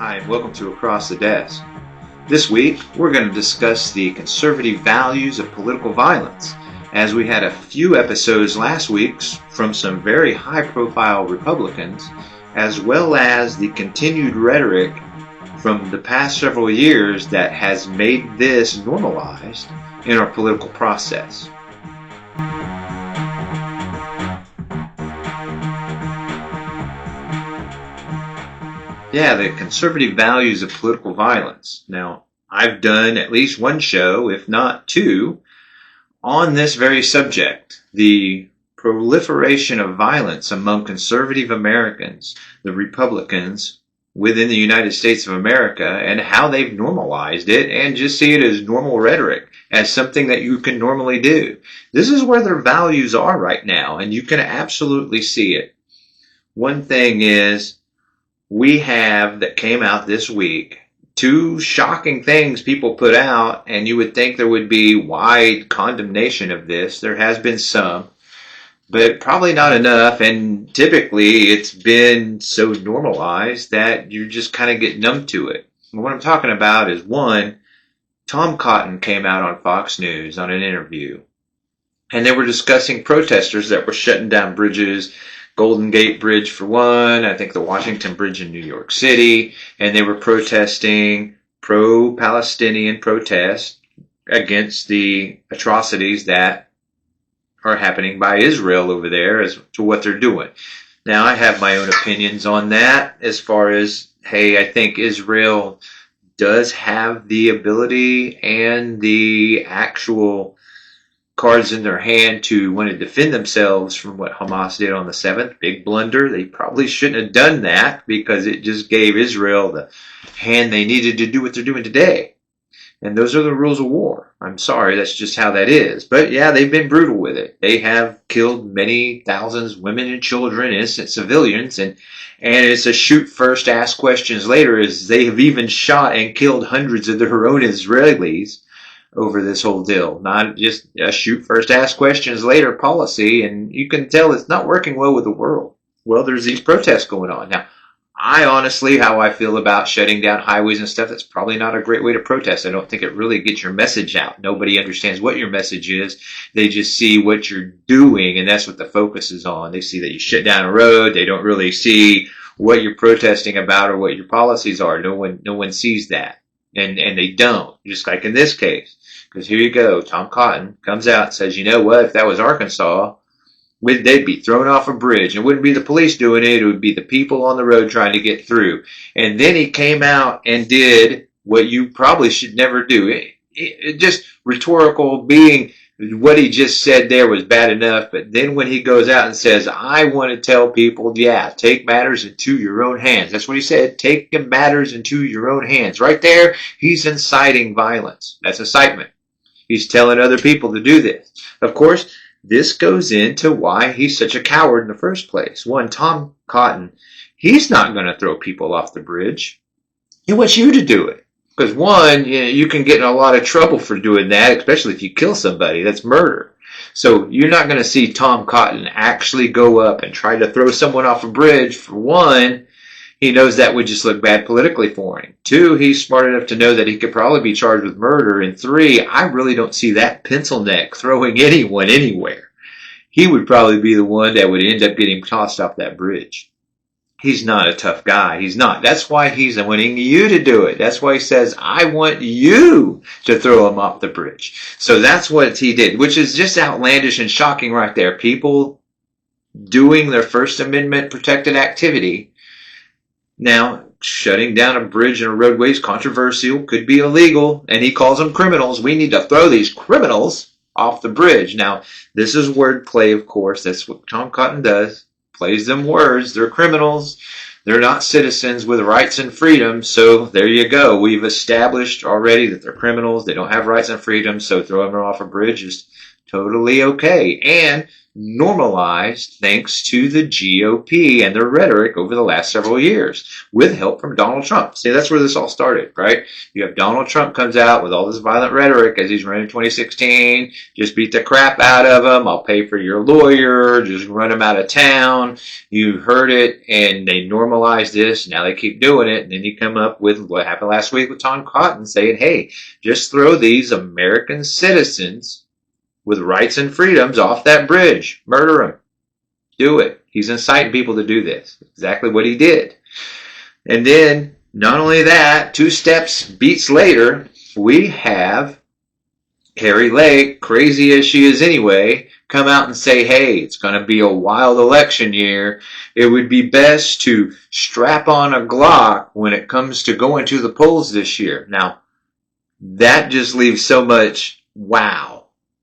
Hi, and welcome to Across the Desk. This week, we're going to discuss the conservative values of political violence, as we had a few episodes last week from some very high-profile Republicans, as well as the continued rhetoric from the past several years that has made this normalized in our political process. Yeah, the conservative values of political violence. Now, I've done at least one show, if not two, on this very subject. The proliferation of violence among conservative Americans, the Republicans within the United States of America, and how they've normalized it and just see it as normal rhetoric, as something that you can normally do. This is where their values are right now, and you can absolutely see it. One thing is, we have, that came out this week, two shocking things people put out, and you would think there would be wide condemnation of this. There has been some, but probably not enough, and typically it's been so normalized that you just kind of get numb to it. And what I'm talking about is, one, Tom Cotton came out on Fox News on an interview, and they were discussing protesters that were shutting down bridges, Golden Gate Bridge for one, I think the Washington Bridge in New York City, and they were protesting pro-Palestinian protest against the atrocities that are happening by Israel over there as to what they're doing. Now, I have my own opinions on that as far as, hey, I think Israel does have the ability and the actual cards in their hand to want to defend themselves from what Hamas did on the 7th. Big blunder. They probably shouldn't have done that because it just gave Israel the hand they needed to do what they're doing today. And those are the rules of war. I'm sorry, that's just how that is. But yeah, they've been brutal with it. They have killed many thousands, women and children, innocent civilians, and it's a shoot first, ask questions later, as they have even shot and killed hundreds of their own Israelis over this whole deal. Not just a shoot first, ask questions later policy, and you can tell it's not working well with the world. Well, there's these protests going on. Now, I honestly, how I feel about shutting down highways and stuff, that's probably not a great way to protest. I don't think it really gets your message out. Nobody understands what your message is. They just see what you're doing, and that's what the focus is on. They see that you shut down a road. They don't really see what you're protesting about or what your policies are. No one sees that. And they don't, just like in this case. Because here you go, Tom Cotton comes out and says, you know what, if that was Arkansas, they'd be thrown off a bridge. It wouldn't be the police doing it, it would be the people on the road trying to get through. And then he came out and did what you probably should never do. It just rhetorical, being what he just said there was bad enough, but then when he goes out and says, I want to tell people, yeah, take matters into your own hands. That's what he said, take matters into your own hands. Right there, he's inciting violence. That's incitement. He's telling other people to do this. Of course, this goes into why he's such a coward in the first place. One, Tom Cotton, he's not going to throw people off the bridge. He wants you to do it. Because one, you can get in a lot of trouble for doing that, especially if you kill somebody. That's murder. So you're not going to see Tom Cotton actually go up and try to throw someone off a bridge. For one, he knows that would just look bad politically for him. Two, he's smart enough to know that he could probably be charged with murder. And three, I really don't see that pencil neck throwing anyone anywhere. He would probably be the one that would end up getting tossed off that bridge. He's not a tough guy. He's not. That's why he's wanting you to do it. That's why he says, I want you to throw him off the bridge. So that's what he did, which is just outlandish and shocking right there. People doing their First Amendment protected activity. Now, shutting down a bridge and a roadway is controversial, could be illegal, and he calls them criminals. We need to throw these criminals off the bridge. Now, this is wordplay, of course. That's what Tom Cotton does. Plays them words. They're criminals. They're not citizens with rights and freedoms. So there you go. We've established already that they're criminals. They don't have rights and freedoms. So throwing them off a bridge is totally okay. And normalized thanks to the GOP and their rhetoric over the last several years with help from Donald Trump. See, that's where this all started, right? You have Donald Trump comes out with all this violent rhetoric as he's running 2016. Just beat the crap out of him. I'll pay for your lawyer. Just run him out of town. You heard it, and they normalized this. Now they keep doing it. And then you come up with what happened last week with Tom Cotton saying, hey, just throw these American citizens with rights and freedoms off that bridge. Murder him. Do it. He's inciting people to do this. Exactly what he did. And then, not only that, 2 steps beats later, we have Cary Lake, crazy as she is anyway, come out and say, hey, it's going to be a wild election year. It would be best to strap on a Glock when it comes to going to the polls this year. Now, that just leaves so much wow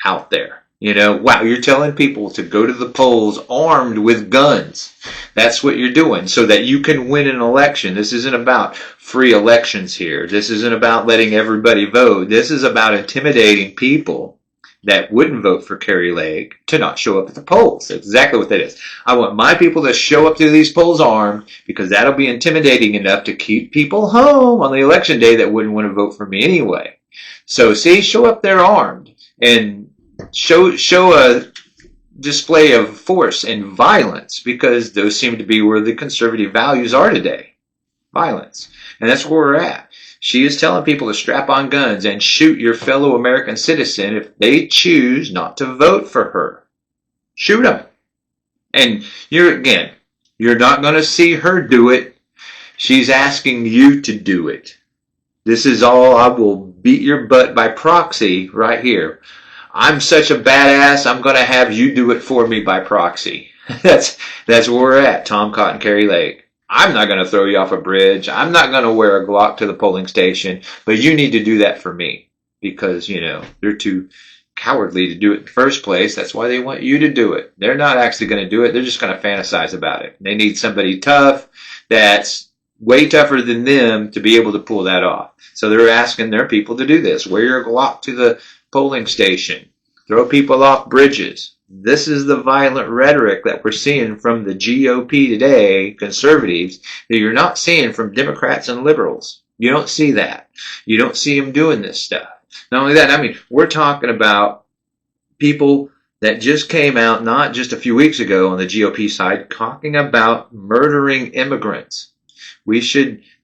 out there. You know, wow, you're telling people to go to the polls armed with guns. That's what you're doing so that you can win an election. This isn't about free elections here. This isn't about letting everybody vote. This is about intimidating people that wouldn't vote for Cary Lake to not show up at the polls. That's exactly what that is. I want my people to show up to these polls armed because that'll be intimidating enough to keep people home on the election day that wouldn't want to vote for me anyway. So see, show up there armed and show a display of force and violence, because those seem to be where the conservative values are today. Violence. And that's where we're at. She is telling people to strap on guns and shoot your fellow American citizen if they choose not to vote for her. Shoot them. And you're not going to see her do it. She's asking you to do it. This is all, I will beat your butt by proxy right here. I'm such a badass, I'm going to have you do it for me by proxy. That's where we're at, Tom Cotton, Cary Lake. I'm not going to throw you off a bridge. I'm not going to wear a Glock to the polling station, but you need to do that for me because, you know, they're too cowardly to do it in the first place. That's why they want you to do it. They're not actually going to do it. They're just going to fantasize about it. They need somebody tough that's way tougher than them to be able to pull that off. So they're asking their people to do this. Wear your Glock to the polling station. Throw people off bridges. This is the violent rhetoric that we're seeing from the GOP today, conservatives, that you're not seeing from Democrats and liberals. You don't see that. You don't see them doing this stuff. Not only that, I mean, we're talking about people that just came out not just a few weeks ago on the GOP side talking about murdering immigrants.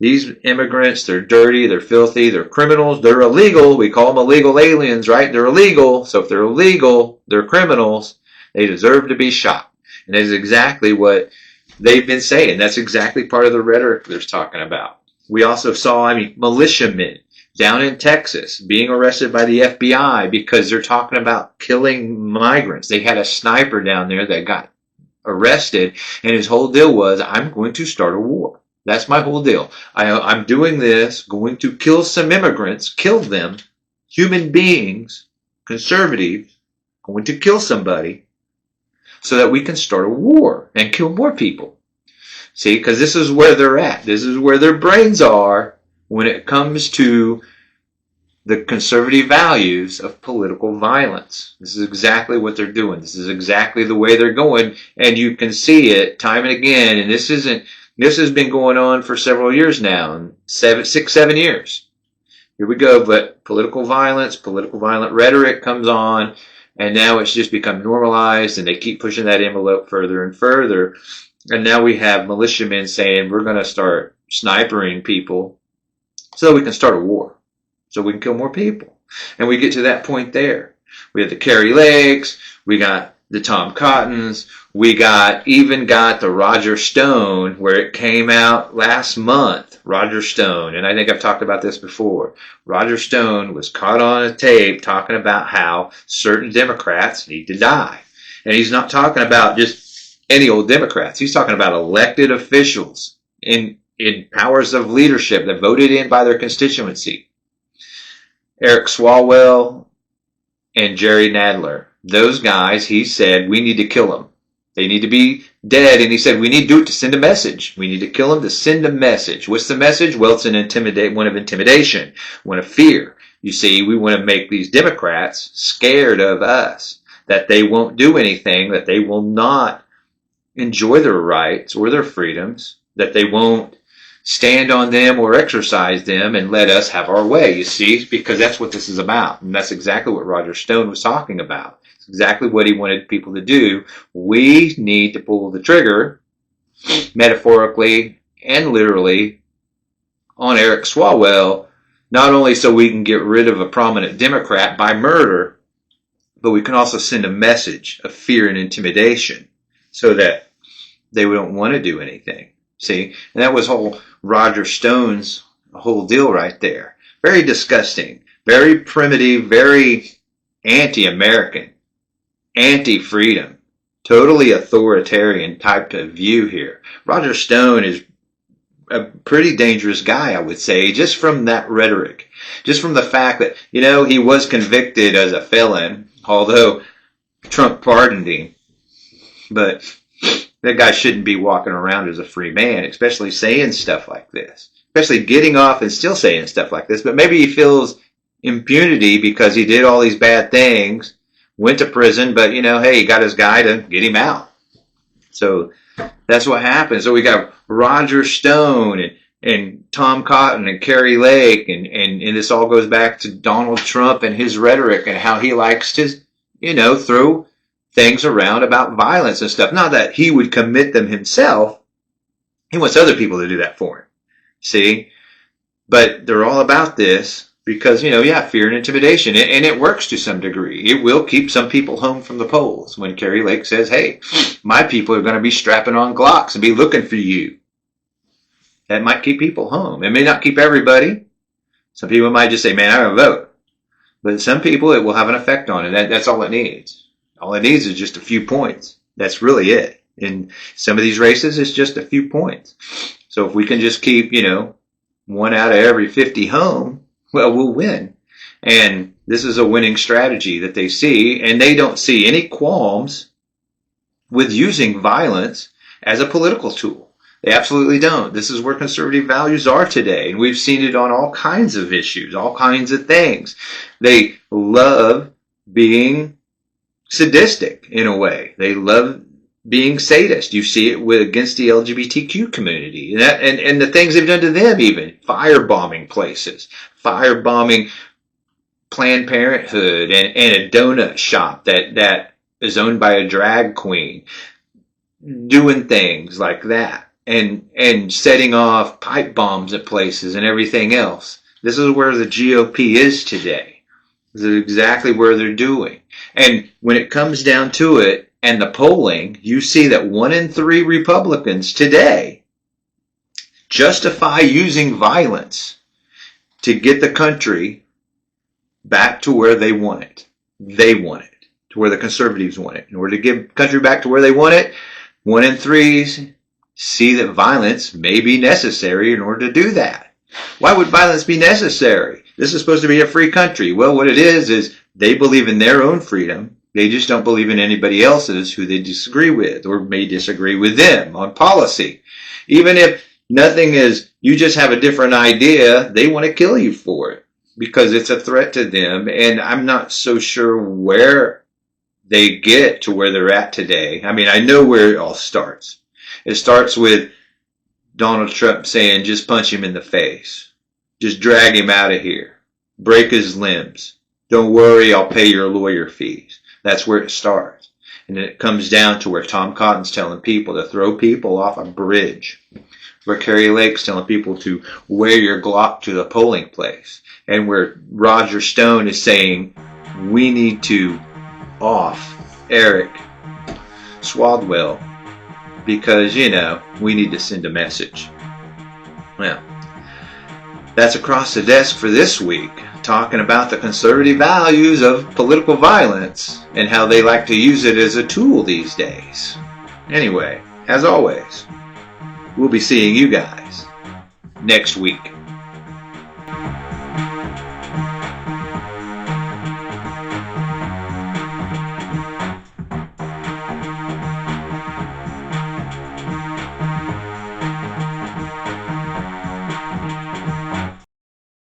These immigrants, they're dirty, they're filthy, they're criminals, they're illegal. We call them illegal aliens, right? They're illegal. So if they're illegal, they're criminals. They deserve to be shot. And that is exactly what they've been saying. That's exactly part of the rhetoric they're talking about. We also saw, militiamen down in Texas being arrested by the FBI because they're talking about killing migrants. They had a sniper down there that got arrested, and his whole deal was, I'm going to start a war. That's my whole deal. I'm doing this, going to kill some immigrants, kill them, human beings, conservatives, going to kill somebody so that we can start a war and kill more people. See, because this is where they're at. This is where their brains are when it comes to the conservative values of political violence. This is exactly what they're doing. This is exactly the way they're going, and you can see it time and again. And this has been going on for several years now, 6, 7 years. Here we go, but political violent rhetoric comes on, and now it's just become normalized, and they keep pushing that envelope further and further. And now we have militiamen saying we're going to start snipering people so we can start a war, so we can kill more people. And we get to that point there. We have the Cary Lakes, we got the Tom Cottons, we even got the Roger Stone, where it came out last month. Roger Stone, and I think I've talked about this before. Roger Stone was caught on a tape talking about how certain Democrats need to die. And he's not talking about just any old Democrats. He's talking about elected officials in powers of leadership that voted in by their constituency. Eric Swalwell and Jerry Nadler. Those guys, he said, we need to kill them. They need to be dead. And he said, we need to do it to send a message. We need to kill them to send a message. What's the message? Well, it's one of intimidation, one of fear. You see, we want to make these Democrats scared of us. that they won't do anything, that they will not enjoy their rights or their freedoms, that they won't stand on them or exercise them and let us have our way, you see, because that's what this is about. And that's exactly what Roger Stone was talking about. It's exactly what he wanted people to do. We need to pull the trigger, metaphorically and literally, on Eric Swalwell, not only so we can get rid of a prominent Democrat by murder, but we can also send a message of fear and intimidation so that they don't want to do anything. See? And that was whole Roger Stone's whole deal right there. Very disgusting, very primitive, very anti-American, anti-freedom, totally authoritarian type of view here. Roger Stone is a pretty dangerous guy, I would say, just from that rhetoric, just from the fact that, he was convicted as a felon, although Trump pardoned him. But that guy shouldn't be walking around as a free man, especially saying stuff like this, especially getting off and still saying stuff like this. But maybe he feels impunity because he did all these bad things, went to prison, but, hey, he got his guy to get him out. So that's what happened. So we got Roger Stone and Tom Cotton and Cary Lake, and this all goes back to Donald Trump and his rhetoric and how he likes to, throw things around about violence and stuff. Not that he would commit them himself. He wants other people to do that for him. See? But they're all about this because, fear and intimidation. And it works to some degree. It will keep some people home from the polls when Cary Lake says, hey, my people are going to be strapping on Glocks and be looking for you. That might keep people home. It may not keep everybody. Some people might just say, man, I don't vote. But some people, it will have an effect on it. That's all it needs. All it needs is just a few points. That's really it. In some of these races, it's just a few points. So if we can just keep, 1 out of every 50 home, well, we'll win. And this is a winning strategy that they see, and they don't see any qualms with using violence as a political tool. They absolutely don't. This is where conservative values are today, and we've seen it on all kinds of issues, all kinds of things. They love being sadistic in a way. They love being sadist. You see it against the LGBTQ community, and the things they've done to them, even firebombing places, firebombing Planned Parenthood and a donut shop that is owned by a drag queen, doing things like that, and setting off pipe bombs at places and everything else. This is where the GOP is today. This is exactly where they're doing. And when it comes down to it, and the polling, you see that 1 in 3 Republicans today justify using violence to get the country back to where they want it. They want it, to where the conservatives want it. In order to get the country back to where they want it, 1 in 3 see that violence may be necessary in order to do that. Why would violence be necessary? This is supposed to be a free country. Well, what it is they believe in their own freedom. They just don't believe in anybody else's who they disagree with or may disagree with them on policy. Even if nothing is, you just have a different idea, they want to kill you for it because it's a threat to them. And I'm not so sure where they get to where they're at today. I mean, I know where it all starts. It starts with Donald Trump saying, just punch him in the face. Just drag him out of here. Break his limbs. Don't worry, I'll pay your lawyer fees. That's where it starts. And then it comes down to where Tom Cotton's telling people to throw people off a bridge. Where Cary Lake's telling people to wear your Glock to the polling place. And where Roger Stone is saying, we need to off Eric Swalwell because, we need to send a message. Well, that's across the desk for this week, talking about the conservative values of political violence and how they like to use it as a tool these days. Anyway, as always, we'll be seeing you guys next week.